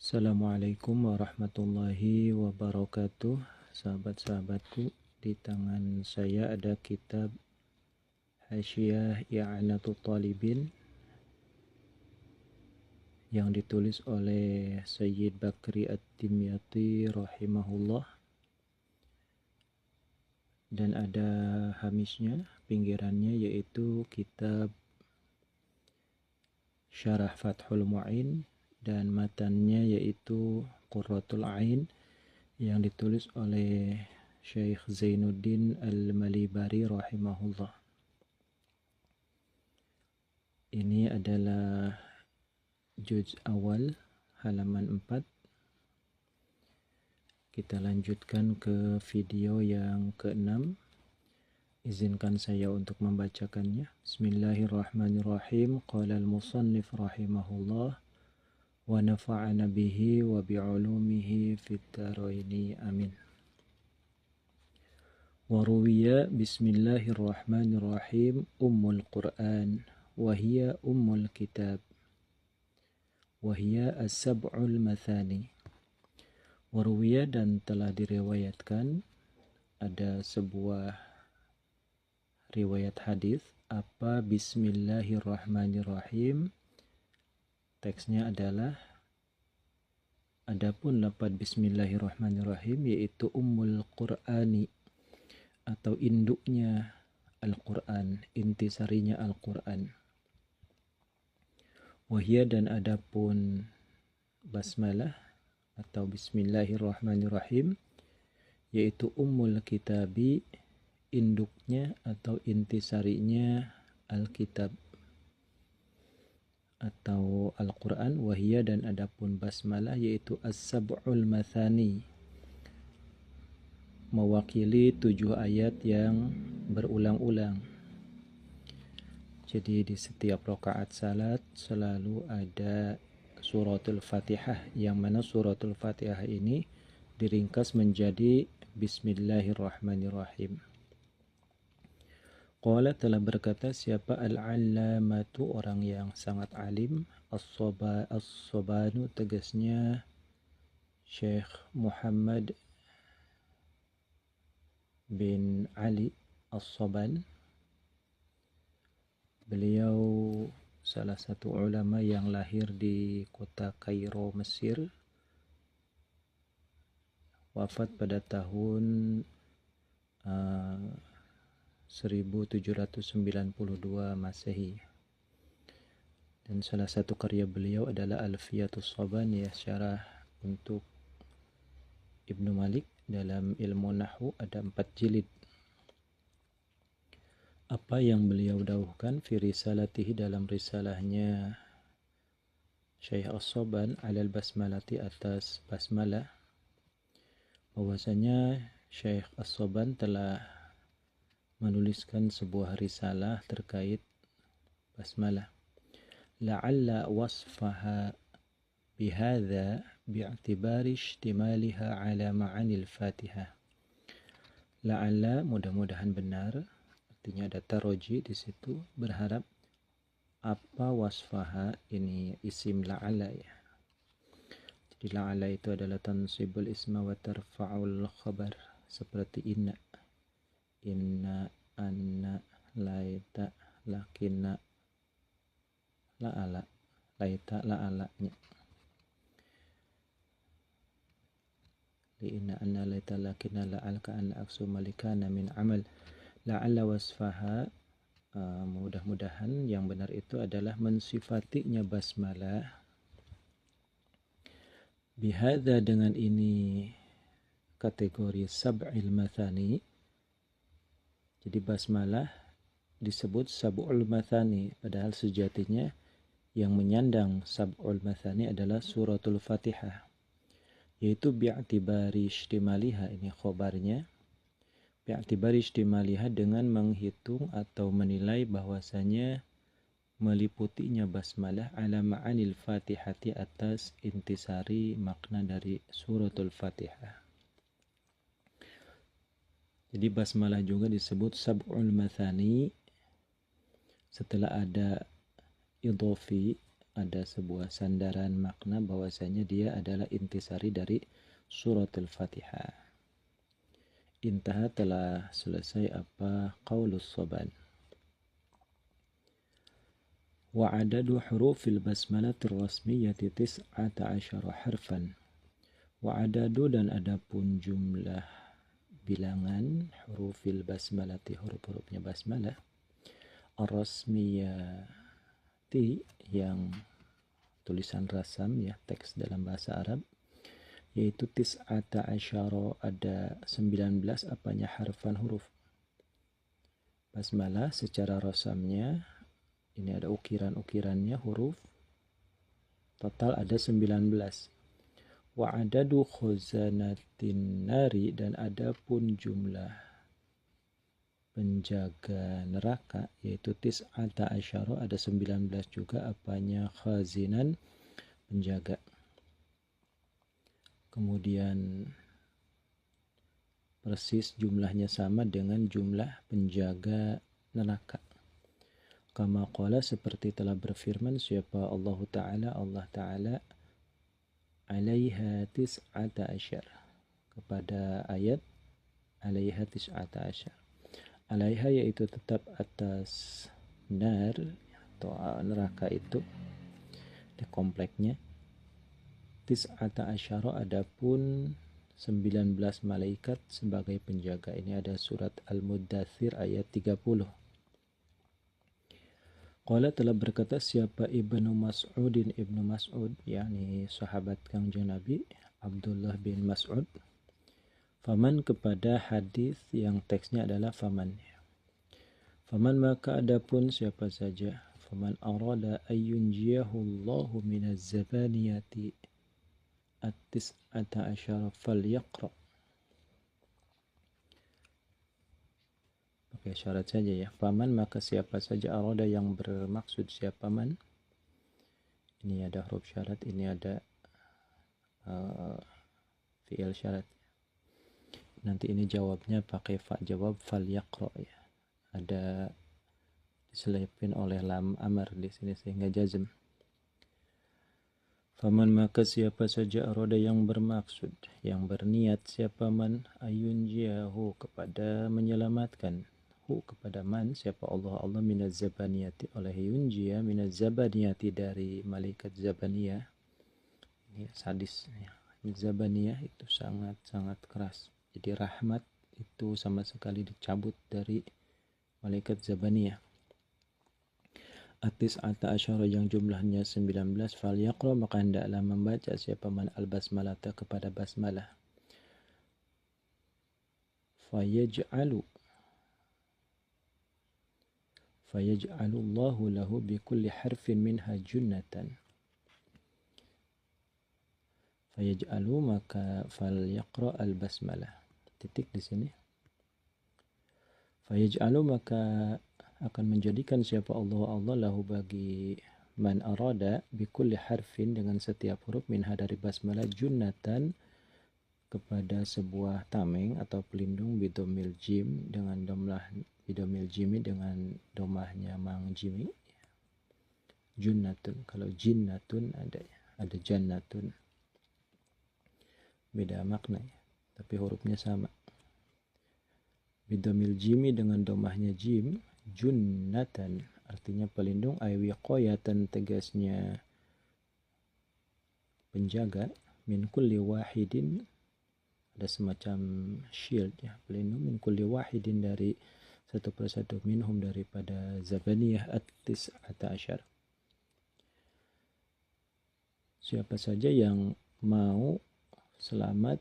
Assalamualaikum warahmatullahi wabarakatuh. Sahabat-sahabatku, di tangan saya ada kitab Hasyiah I'anatul Talibin yang ditulis oleh Sayyid Bakri At-Timyati rahimahullah, dan ada hamisnya, pinggirannya, yaitu kitab Syarah Fathul Mu'in, dan matannya yaitu Qurratul Ain yang ditulis oleh Syekh Zainuddin Al-Malibari rahimahullah. Ini adalah juz awal, halaman 4. Kita lanjutkan ke video yang ke-6. Izinkan saya untuk membacakannya. Bismillahirrahmanirrahim. Qala al-musannif rahimahullah wa nafa'ana bihi wa bi'ulumihi fid dharaini amin. Wa ruwiya bismillahirrahmanirrahim ummul Qur'an wa hiya ummul kitab wa hiya as-sab'ul mathani. Wa ruwiya, dan telah diriwayatkan, ada sebuah riwayat hadis. Apa bismillahirrahmanirrahim? Teksnya adalah, adapun lafaz bismillahirrahmanirrahim yaitu ummul Qur'ani atau induknya Al-Quran, intisarinya Al-Quran. Wahia, dan adapun basmalah atau bismillahirrahmanirrahim yaitu ummul kitabi, induknya atau intisarinya Al-Kitab atau Al-Quran. Wahia, dan adapun basmalah yaitu as-sab'ul mathani, mewakili 7 ayat yang berulang-ulang. Jadi di setiap rakaat salat selalu ada suratul Fatihah, yang mana suratul Fatihah ini diringkas menjadi Bismillahirrahmanirrahim. Qala, telah berkata siapa, al-allamatu, orang yang sangat alim, as-sobanu, tegasnya Syekh Muhammad bin Ali As-Soban. Beliau salah satu ulama yang lahir di kota Kairo, Mesir. Wafat pada tahun 1792 Masehi. Dan salah satu karya beliau adalah Alfiyatus Soban, ya, syarah untuk Ibnu Malik dalam ilmu nahwu, ada 4 jilid. Apa yang beliau dauhkan fi risalatihi, dalam risalahnya Syekh As-Soban, alal basmalati, atas basmalah, bahwasanya Syekh As-Soban telah menuliskan sebuah risalah terkait basmalah. La'alla wasfaha bihadza bi'tibari ihtimaliha ala ma'anil Fatihah. La'alla, mudah-mudahan benar, artinya ada taroji di situ, berharap. Apa wasfaha, ini isim la'alla, ya. Jadi la'alla itu adalah tansibul isma wa tarfa'ul khabar, seperti inna, anna, laita, lakinna, la'ala, laita, la'alanya. Li'inna, anna, laita, lakinna, la'alka, anna, aksu, malikana min amal. La'alla wasfaha, mudah-mudahan yang benar itu adalah mensifatinya basmalah. Bihadza, dengan ini kategori sab'il mathani. Jadi basmalah disebut sab'ul mathani, padahal sejatinya yang menyandang sab'ul mathani adalah suratul Fatihah, yaitu bi'tibari ihtimaliha, ini khobarnya, bi'tibari ihtimaliha, dengan menghitung atau menilai bahwasanya meliputinya basmalah ala ma'anil Fatihati, atas intisari makna dari suratul Fatihah. Jadi basmalah juga disebut sab'ul mathani setelah ada idhofi ada sebuah sandaran makna bahwasanya dia adalah intisari dari surat Al-Fatihah. Intaha, telah selesai apa qaulus soban. Wa adadu hurufil basmalatir rasmiyati 19 harfan. Wa adadu, dan adapun jumlah bilangan hurufil basmalati, huruf-hurufnya basmalah, ar-rasmiyati, yang tulisan rasam ya, teks dalam bahasa Arab, yaitu 19, ada 19 apanya, harfan, huruf. Basmalah secara rasamnya ini ada ukiran-ukirannya, huruf total ada 19. Wa adadu khuzanatin nari, dan adapun jumlah penjaga neraka yaitu 19, ada 19 juga apanya, khazinan, penjaga. Kemudian persis jumlahnya sama dengan jumlah penjaga neraka. Kama qala, seperti telah berfirman siapa Allah Ta'ala, alaiha 19, kepada ayat alaiha 19. Alaiha yaitu tetap atas nar atau neraka itu di kompleknya. 19, adapun 19 malaikat sebagai penjaga. Ini ada surat Al-Muddathir ayat 30. Qala, telah berkata siapa Ibnu Mas'ud, yakni sahabat Kangjeng Nabi Abdullah bin Mas'ud, faman, kepada hadis yang teksnya adalah faman. Faman, maka adapun siapa saja, faman arada ayyunjiyahu Allahu minaz zabaniyati at-19 falyaqra. Pakai syarat saja ya. Faman, maka siapa saja, arada yang bermaksud, siapa man. Ini ada huruf syarat, ini ada fi'il syarat. Nanti ini jawabnya pakai fa jawab, falyaqra ya. Ada diselipin oleh lam amar di sini sehingga jazm. Faman, maka siapa saja, arada yang bermaksud, yang berniat, siapa man, ayunjiahu, kepada menyelamatkan, hu, kepada man, siapa Allah minaz zabaniyati, oleh yunjia minaz zabaniyati, dari malaikat zabaniyah. Ini sadis ya. Zabaniyah itu sangat-sangat keras. Jadi rahmat itu sama sekali dicabut dari malaikat zabaniyah. At-19, yang jumlahnya 19, falyaqra, maka hendaklah membaca siapa man al-basmalata, kepada basmalah. Fayaj'alu Allahu lahu bikulli harfin minha junnatan. Fayaj'alu, maka falyaqra al-basmalah. Titik di sini. Fayaj'alu, maka akan menjadikan siapa Allah lahu bagi man arada bikulli harfin, dengan setiap huruf, minha, dari basmalah, junnatan, kepada sebuah tameng atau pelindung, bidomil jim, dengan domlah bidomil jimi, dengan domahnya mang jimi. Junnatun, kalau jinnatun ada jannatun, beda makna ya, tapi hurufnya sama. Bidomil jimi, dengan domahnya jim, junnatan, artinya pelindung, aywiqoyatan, tegasnya penjaga, min kulli wahidin, ada semacam shield ya, pelindung, min kulli wahidin, dari satu persatu, minhum, daripada zabaniyah at-19. Siapa saja yang mau selamat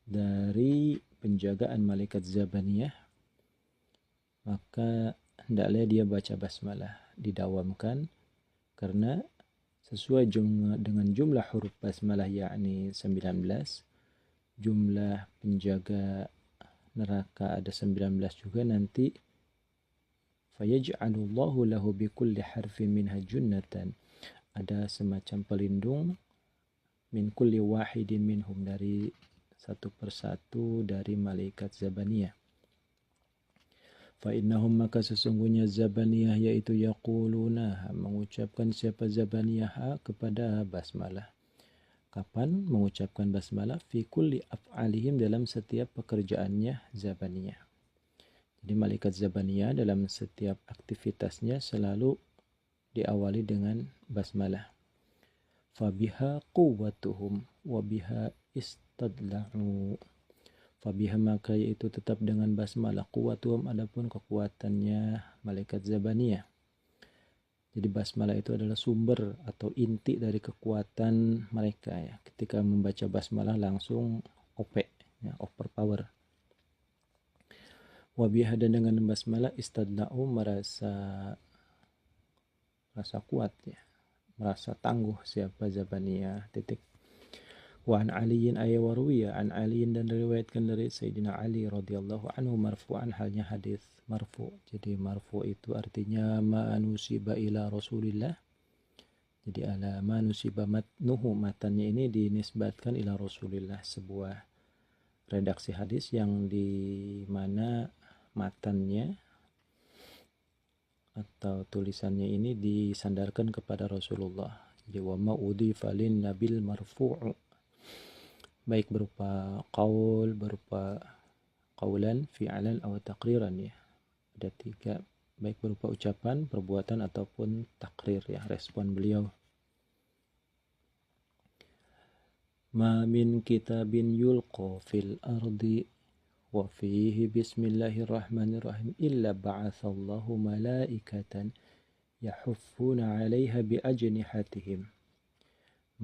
dari penjagaan malaikat zabaniyah, maka hendaklah dia baca basmalah, didawamkan, karena sesuai dengan jumlah huruf basmalah, yakni 19, jumlah penjaga neraka ada 19 juga nanti. Fayaj'alullahu lahu bikulli harfin minha junnatan, ada semacam pelindung, min kulli wahidin minhum, dari satu persatu dari malaikat zabaniyah. Fa innahum maka sesungguhnya Zabaniyah yaitu yaquluna mengucapkan siapa Zabaniyah kepada basmalah. Kapan mengucapkan basmalah? Fi kulli af'alihim dalam setiap pekerjaannya Zabaniyah. Jadi malaikat Zabaniyah dalam setiap aktivitasnya selalu diawali dengan basmalah. Fabiha quwwatuhum wa biha istadla'u. Fabiha maka yaitu tetap dengan basmalah quwwatuhum adapun kekuatannya malaikat Zabaniyah. Jadi basmalah itu adalah sumber atau inti dari kekuatan mereka ya. Ketika membaca basmalah langsung OP ya, overpower. Wabiha dan dengan basmalah istadla'u merasa kuat ya. Merasa tangguh siapa Zabaniyah. Titik. Wa an aliyin ayawaruya an aliyin dan diriwayatkan dari Sayyidina Ali radhiyallahu anhu marfu'an halnya hadis marfu. Jadi marfu itu artinya ma nusiba ila Rasulillah. Jadi ala ma nusiba matnuhu matannya ini dinisbatkan ila Rasulillah, sebuah redaksi hadis yang di mana matannya atau tulisannya ini disandarkan kepada Rasulullah. Jadi wa ma udhifa lin nabil marfu'u, baik berupa qaul, berupa qaulan, fi'lan atau taqriran ya. Ada 3, baik berupa ucapan, perbuatan ataupun takrir ya, respon beliau. Ma min kitabin yulqa fil ardi wa fihi bismillahirrahmanirrahim illa ba'atsallahu malaikatan yahuffuna 'alaiha bi ajnihatihim.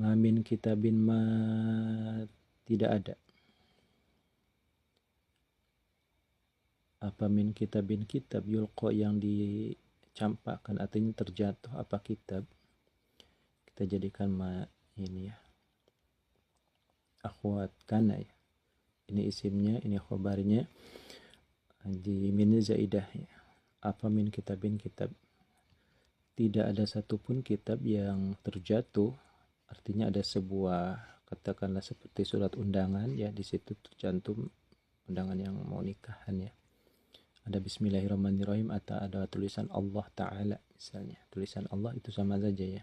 Ma min kitabin ma tidak ada. Apa min kitabin kitab yulqa yang dicampakkan artinya terjatuh, apa kitab kita jadikan ma ini ya akhwat kana ya, ini isimnya, ini khabarnya, di min zaidah ya. Apa min kitabin kitab, tidak ada satupun kitab yang terjatuh, artinya ada sebuah katakanlah seperti surat undangan ya, di situ tercantum undangan yang mau nikahan ya, ada bismillahirrahmanirrahim atau ada tulisan Allah Ta'ala misalnya, tulisan Allah itu sama saja ya.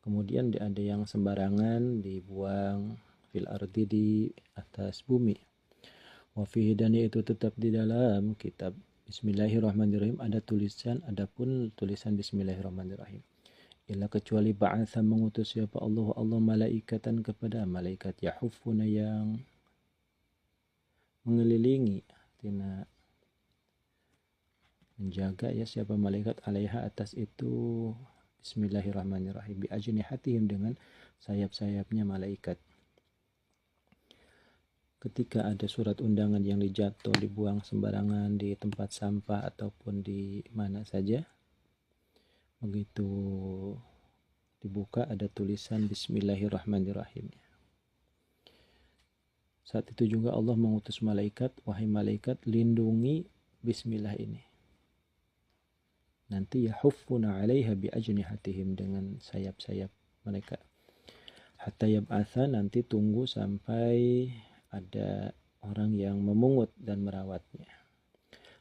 Kemudian ada yang sembarangan dibuang fil ardi di atas bumi. Wa fihi dan itu tetap di dalam kitab bismillahirrahmanirrahim ada tulisan, adapun tulisan bismillahirrahmanirrahim. Illa kecuali ba'atha mengutus siapa Allah malaikatan kepada malaikat yahufuna yang mengelilingi, artinya menjaga ya siapa malaikat alaiha atas itu bismillahirrahmanirrahim bi ajnihatihim dengan sayap-sayapnya malaikat. Ketika ada surat undangan yang dijatuh, dibuang sembarangan di tempat sampah ataupun di mana saja, begitu dibuka ada tulisan bismillahirrahmanirrahim. Saat itu juga Allah mengutus malaikat, wahai malaikat lindungi bismillah ini. Nanti yahuffuna 'alaiha bi ajnihatihim dengan sayap-sayap mereka. Hatta yab'atha, nanti tunggu sampai ada orang yang memungut dan merawatnya.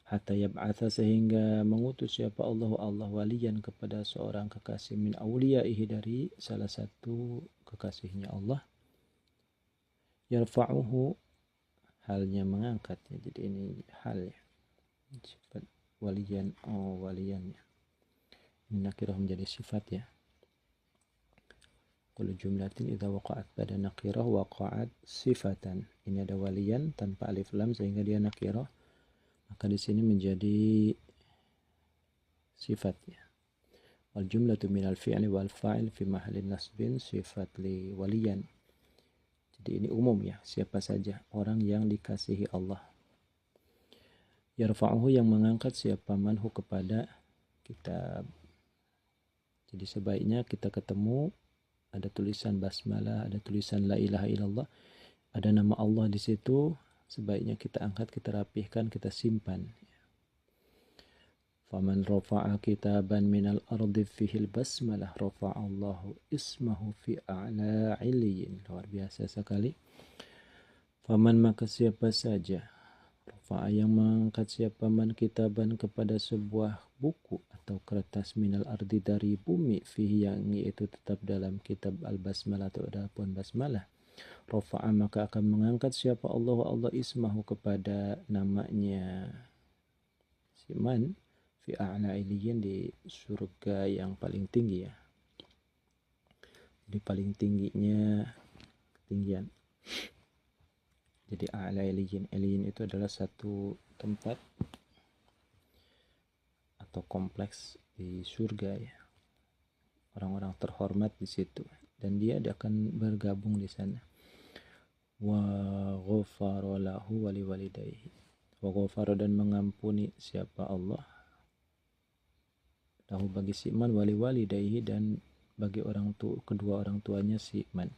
Hatta yab'atha sehingga mengutus siapa Allah waliyan kepada seorang kekasih min awliyaihi dari salah satu kekasihnya Allah. Yarfa'uhu halnya mengangkatnya. Jadi ini hal ya. Sifat waliyan waliyannya. Ini nakirah menjadi sifat ya. Kullu jumlatin idza waqa'at pada nakirah waqa'at sifatan. Ini ada waliyan tanpa alif lam sehingga dia nakirah. Maka di sini menjadi sifat ya. Wal jumlatu minal fi'li wal fa'il fi mahallin nasbin sifat li waliyan. Jadi ini umum ya, siapa saja orang yang dikasihi Allah. Yarfa'uhu yang mengangkat siapa manhu kepada kitab. Jadi sebaiknya kita ketemu ada tulisan basmalah, ada tulisan la ilaha illallah, ada nama Allah di situ, sebaiknya kita angkat, kita rapihkan, kita simpan. Faman rafa'a kitaban minal ardi fihil basmalah rafa'allahu ismahu fi a'la 'illiyin. Luar biasa sekali. Faman maka siapa saja rafa'a yang mengangkat siapa man kitaban kepada sebuah buku atau kertas minal ardi dari bumi fihi yang itu tetap dalam kitab al-basmalah atau adapun basmalah, rafa'a maka akan mengangkat siapa Allah ismahu kepada namanya si man fi a'la iliyin di surga yang paling tinggi ya, di paling tingginya ketinggian. Jadi a'la iliyin, iliyin itu adalah satu tempat atau kompleks di surga ya, orang-orang terhormat di situ, dan dia akan bergabung di sana. Wa ghafara lahu wa liwalidayhi, wa ghafara dan mengampuni siapa Allah lahu bagi si man, wali walidayhi dan bagi kedua orang tuanya si man,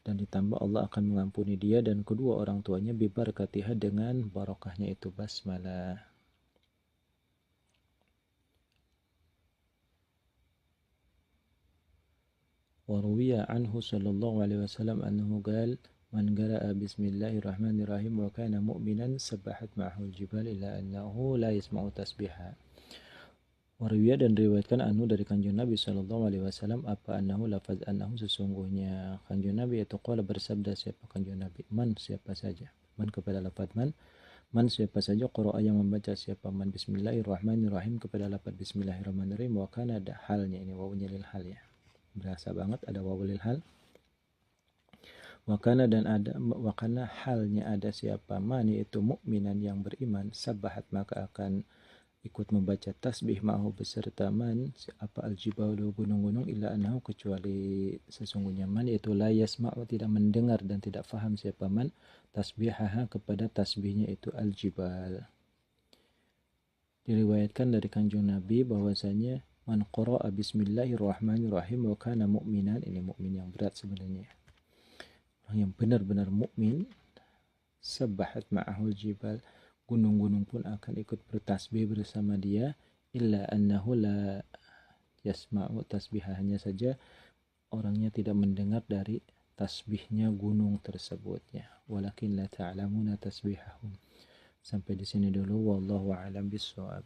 dan ditambah Allah akan mengampuni dia dan kedua orang tuanya bibarakatiha dengan barokahnya itu basmalah. Waruwiya anhu sallallahu alaihi wasallam annahu qala man qara'a bismillahirrahmanirrahim wa kana mu'minan sabbahat ma'ahu al-jibal illa annahu la yasma'u tasbiha. Waruwiya dan riwayatkan anhu dari kanjeng Nabi sallallahu alaihi wasallam apa annahu lafaz annahu sesungguhnya kanjeng Nabi itu qala bersabda siapa kanjeng Nabi, man siapa saja, man kepada lafaz man siapa saja qara'a yang membaca siapa man bismillahirrahmanirrahim kepada lafaz bismillahirrahmanirrahim, wa kana ada halnya, ini wawunya lil hal ya, berasa banget ada wawu lil hal. Wakana dan ada, wakana halnya ada siapa man yaitu mukminan yang beriman, sabahat maka akan ikut membaca tasbih ma'ahu beserta man apa al-jibalu gunung-gunung, illa annahu kecuali sesungguhnya man yaitu la yasma'u tidak mendengar dan tidak faham siapa man tasbihaha kepada tasbihnya itu al-jibal. Diriwayatkan dari kanjeng Nabi bahwasanya man qara'a bismillahirrahmanirrahim wa kana mu'minan, ini mukmin yang berat sebenarnya, orang yang benar-benar mukmin, sabahat ma'ahul jibal gunung-gunung pun akan ikut bertasbih bersama dia, illa annahu la yasma'u tasbihah, hanya saja orangnya tidak mendengar dari tasbihnya gunung tersebutnya, walakin la ta'lamuna tasbihahum. Sampai di sini dulu, wallahu a'lam bishawab.